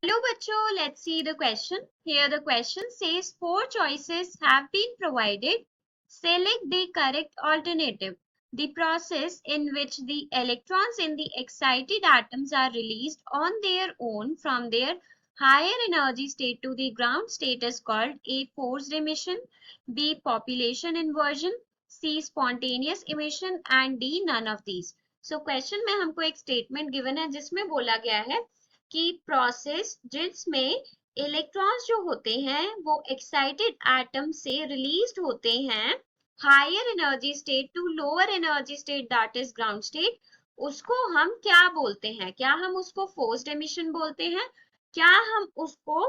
Hello bachcho, let's see the question. Here the question says 4 choices have been provided. Select the correct alternative. The process in which the electrons in the excited atoms are released on their own from their higher energy state to the ground state is called A. Forced emission, B. Population inversion, C. Spontaneous emission and D. None of these. So question में हमको एक statement given है जिसमें बोला गया है कि process जिसमें इलेक्ट्रॉन्स जो होते हैं वो एक्साइटेड एटम से रिलीज्ड होते हैं higher energy state to lower energy state that is ground state, उसको हम क्या बोलते हैं? क्या हम उसको फोर्स्ड एमिशन बोलते हैं? क्या हम उसको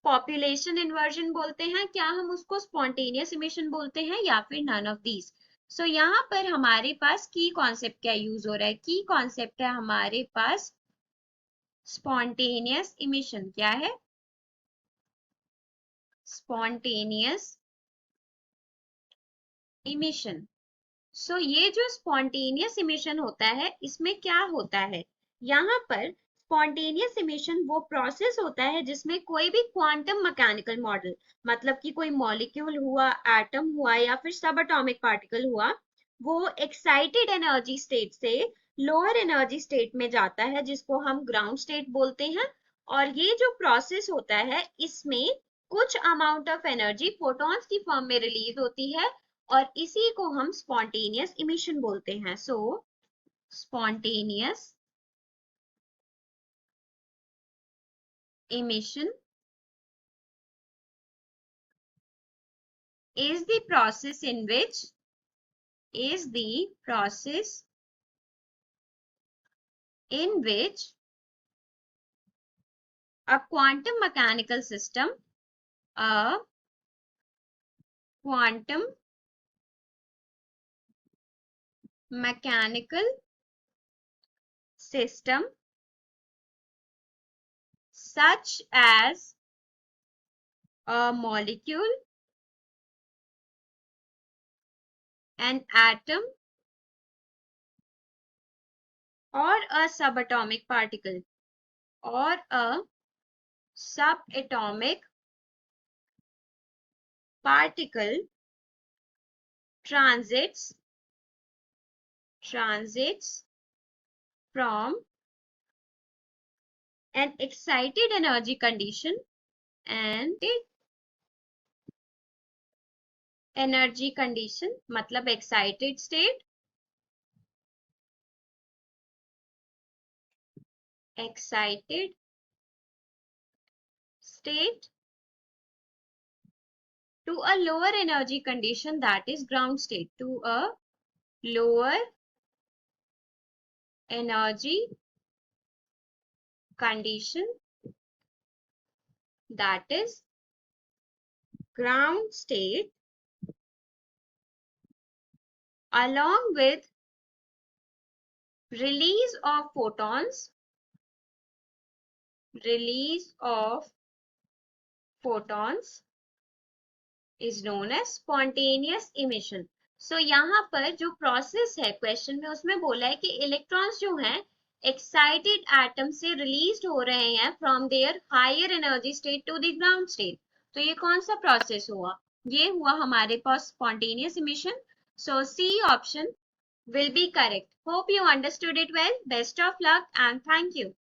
पॉपुलेशन इन्वर्जन बोलते हैं? क्या हम उसको स्पॉन्टेनियस इमिशन बोलते हैं या फिर नन ऑफ दीज? सो यहाँ पर हमारे पास की कॉन्सेप्ट क्या यूज हो रहा है? की कॉन्सेप्ट है हमारे पास स्पॉन्टेनियस इमिशन। क्या है? Spontaneous emission. सो ये जो स्पॉन्टेनियस इमिशन होता है इसमें क्या होता है? यहाँ पर स्पॉन्टेनियस इमिशन वो प्रोसेस होता है जिसमें कोई भी क्वांटम मैकेनिकल मॉडल, मतलब कि कोई मॉलिक्यूल हुआ, एटम हुआ या फिर सब एटॉमिक पार्टिकल हुआ, वो एक्साइटेड एनर्जी स्टेट से लोअर एनर्जी स्टेट में जाता है जिसको हम ग्राउंड स्टेट बोलते हैं। और ये जो प्रोसेस होता है इसमें कुछ अमाउंट ऑफ एनर्जी फोटॉन्स की फॉर्म में रिलीज होती है और इसी को हम स्पॉन्टेनियस इमिशन बोलते हैं। So spontaneous emission is the process in which a quantum mechanical system such as a molecule, an atom or a subatomic particle transits from an excited energy condition and energy condition मतलब excited state to a lower energy condition that is ground state, to a lower energy condition that is ground state, along with release of photons is known as spontaneous emission. So यहाँ पर जो process है question में उसमें बोला है कि electrons जो हैं एक्साइटेड एटम से रिलीज हो रहे हैं from their higher energy state to the ground state. तो ये कौन सा प्रोसेस हुआ? ये हुआ हमारे पास spontaneous emission. So C option will be correct. Hope you understood it well. Best of luck and thank you.